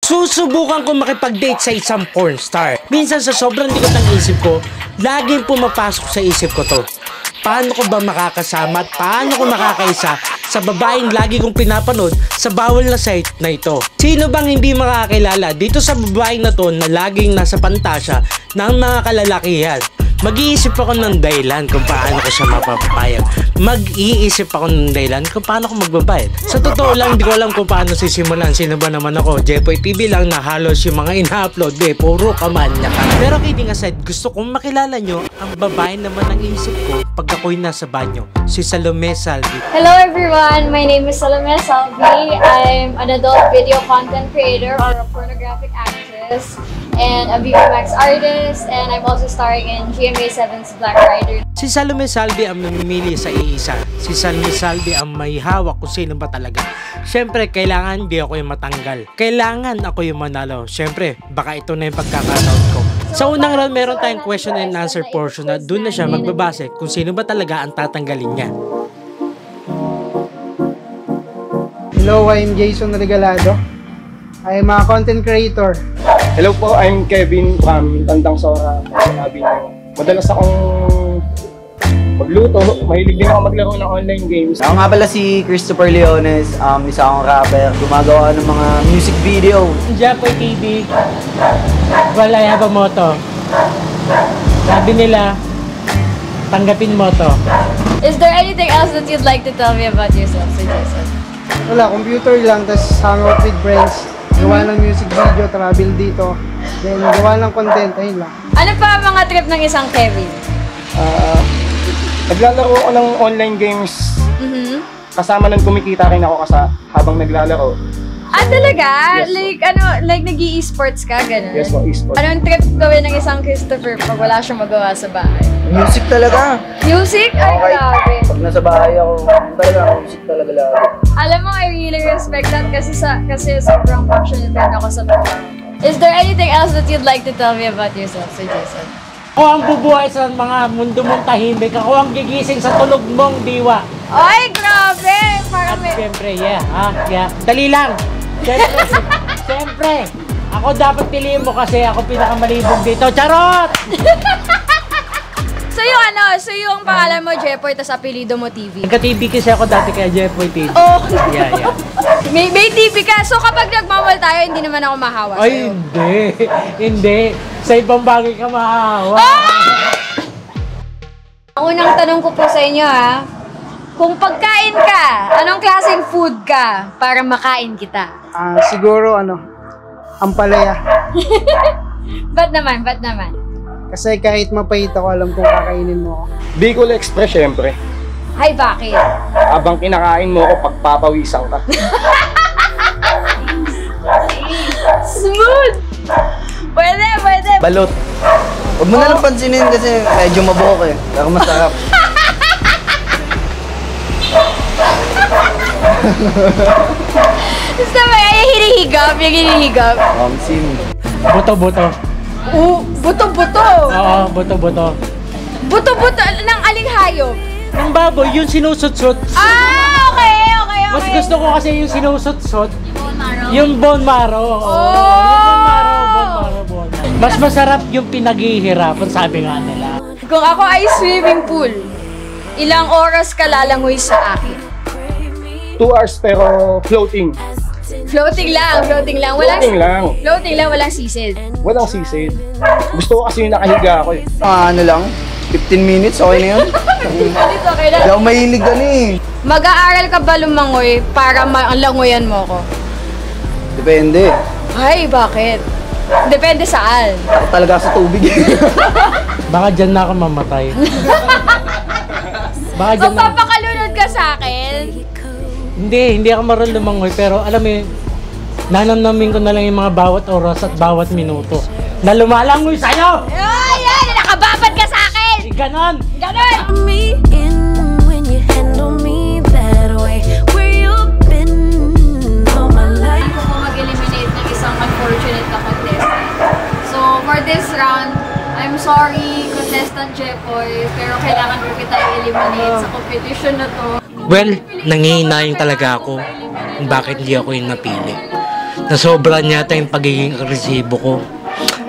Susubukan ko makipag-date sa isang porn star. Minsan sa sobrang likot ng isip ko, laging pumapasok sa isip ko to. Paano ko ba makakasama at paano ko makakaisa sa babaeng lagi kong pinapanood sa bawal na site na ito? Sino bang hindi makakilala dito sa babaeng na to na laging nasa pantasya ng mga kalalakihan? Mag-iisip ako ng dahilan kung paano ko siya mapapayag. Mag-iisip ako ng dahilan kung paano ko magbabayad. Sa totoo lang, hindi ko alam kung paano sisimulan. Sino ba naman ako? Jepoy TV lang na halos yung mga ina-upload. Puro kamanya ka. Pero kidding aside, gusto kong makilala nyo ang babae naman ng isip ko pag ako'y nasa banyo. Si Salome Salvi. Hello everyone! My name is Salome Salvi. I'm an adult video content creator or a pornographic actress and a VMAX artist, and I'm also starring in GMA7's Black Rider. Si Salome Salvi ang mamimili sa iisa. Si Salome Salvi ang may hawak kung sino ba talaga. Siyempre, kailangan hindi ako yung matanggal. Kailangan ako yung manalo. Siyempre, baka ito na yung pagkakataon ko. Sa unang round, meron tayong question and answer portion na doon na siya magbabase kung sino ba talaga ang tatanggalin niya. Hello, I'm Jason Regalado. I'm a content creator. Hello po, I'm Kevin from Tandang Sora. Sinabi niyo, madalas akong magluto. Mahilig din ako maglaro ng online games. Ako nga pala si Christopher Leones, isa akong rapper. Gumagawa ng mga music video. Jepoy TV. Well, I have a motto. Sabi nila, tanggapin mo to. Is there anything else that you'd like to tell me about yourself, Sir Jason? Wala, computer lang, tas hang out with friends. Gawa ng music video, travel dito. Then gawa ng content, ayun lang. Ano pa ang mga trip ng isang Kevin? Naglalaro ako ng online games. Kasama nun kumikita rin ako habang naglalaro. Ah, talaga? Yes, like, like nag-i-esports ka, gano'n? Yes po, esports. Anong trip gawin ng isang Christopher pag wala siyang magawa sa bahay? Music talaga. Music? Ay, grabe. Pag nasa bahay ako, talaga music talaga lagi. Alam mo, I really respect that kasi sobrang passionate din ako sa trabaho. Is there anything else that you'd like to tell me about yourself, Sir Jason? Ako ang bubuhay sa mga mundo mong tahimik. Ako ang gigising sa tulog mong diwa. Ay, grabe! Parang At siyempre, dali lang. Siyempre, ako dapat piliin mo kasi ako pinakamalibog dito. Charot! So yung pangalan mo, Jepoy, tas apelido mo TV. Nagka-TV kasi ako dati kaya Jepoy TV. Oh! Yeah. May TV ka. So kapag nagmamahal tayo, hindi naman ako mahawa Ay, sa'yo. hindi. Sa ibang bagay ka mahahawa. Ang unang tanong ko po sa inyo, ha? Kung pagkain ka, anong klaseng food ka para makain kita? Siguro, ampalaya. Ba't naman? Kasi kahit mapait ako, alam kong kakainin mo ako. Bicol Express, syempre. Ay, bakit? Habang kinakain mo ako, pagpapawisan ka. Smooth! Pwede! Balot. Huwag mo na lang pansinin kasi medyo mabuhok eh. Pero masarap. Gusto mo yung hinihigap? Sim. Buto-buto. Buto-buto! Oo, buto-buto. Buto-buto ng aling hayop? Ng baboy, yung sinusot-sot. Okay. Mas gusto ko kasi yung sinusot-sot. Yung bone marrow. Oo. Oh! Yung bone marrow. Mas masarap yung pinaghihirapan, sabi nga nila. Kung ako ay swimming pool, ilang oras ka lalangoy sa akin? 2 hours pero floating. Floating lang. Floating lang. Walang sisid. Walang sisid. Gusto ko kasi yung nakahiga ako eh. Ano lang? 15 minutes, okay na yun? Okay na. Hindi ako mahilig Mag-aaral ka ba lumangoy para langoyan mo ko? Depende. Ay, bakit? Depende saan. Ako talaga sa tubig. Baka dyan na ako mamatay. Baka dyan Kung papakalunod ka sa akin, Hindi ako marunong lumangoy, pero alam mo yun, nanamnamin ko na lang yung mga bawat oras at bawat minuto na lumalangoy sa'yo! ay, nakababad ka sa akin! Ganon! Kung mag-eliminate ng isang unfortunate na contestant. So, for this round, I'm sorry, contestant Jepoy, pero kailangan ko kita i-eliminate sa competition na to. Well, nangihinayang talaga ako kung bakit hindi ako yung napili. Nasobra yata yung pagiging agresibo ko.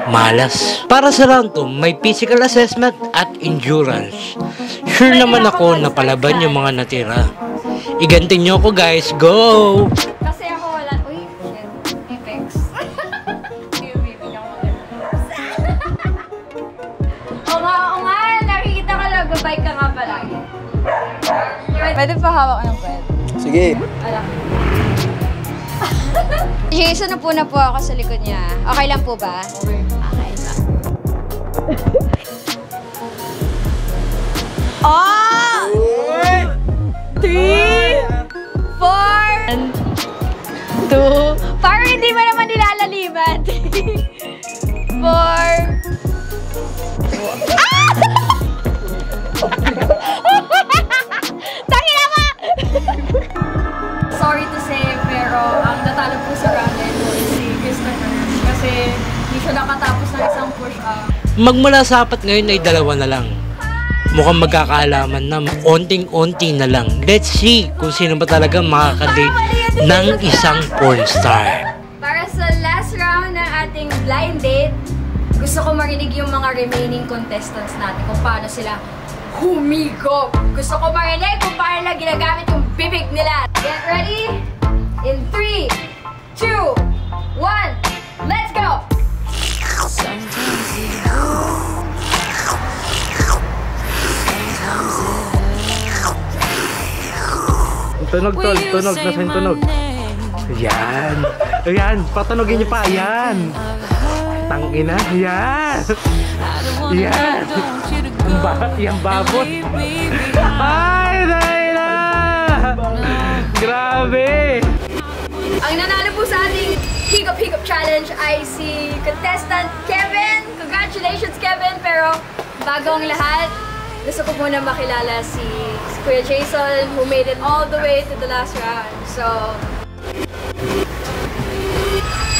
Malas. Para sa round 2, may physical assessment at endurance. Sure naman ako na palaban yung mga natira. Igantin nyo ako guys, go! Kasi ako wala. Uy, shit. Apex. Oo nga. Nakikita ko lang. Babay ka nga palagi. Pwede pa hawak ng pwede. Sige. Alam. Jason, na po ako sa likod niya. Okay lang po ba? Okay. Okay lang. Oh! 3, 4, 2, parang hindi mo naman nilalaliman. 3, 4, Tangina mo! Sorry to say, pero ang natalo po sa round is si Christopher. Kasi hindi siya nakatapos ng isang push-up. Magmula sa apat ngayon ay 2 na lang. Mukhang magkakaalaman na onting-onti na lang. Let's see kung sino ba talaga makakadate ng isang porn star. Para sa last round ng ating blind date, gusto ko marinig yung mga remaining contestants natin kung paano sila humigop. Gusto ko marinig kung paano nila ginagamit yung bibig nila. Get ready? In 3, 2, 1, let's go! Tunog tol, tunog, nasan tunog? Yan. Ayan, patunogin niyo pa, yan. Tangina, yan. Yan. Yung babot. Ay, dahil na. Grabe. Ang nanalo po sa ating Higop Challenge ay si contestant Kevin. Congratulations, Kevin! Pero bago ang lahat, gusto ko muna makilala si Kuya Jason who made it all the way to the last round. So,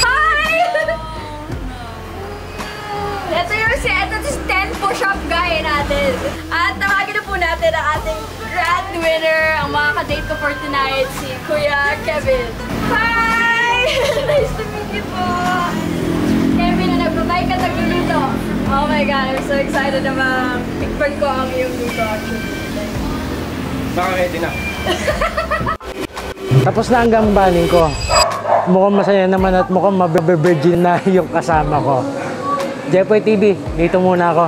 hi! Ito yung 10 push-up guy natin. At tawagin na po natin ang ating grand winner, ang mga ka-date ko for tonight, si Kuya Kevin. Hi! Nice to meet you po! Kevin, na nagbabay ka nagluluto. Oh my God, I'm so excited na ma-tikpan ko ang iyong luto actually. Naka-ready na. Tapos na ang gambanin ko. Mukhang masaya naman at mukhang mabe-virgin na yung kasama ko. Jepoy TV, dito muna ako.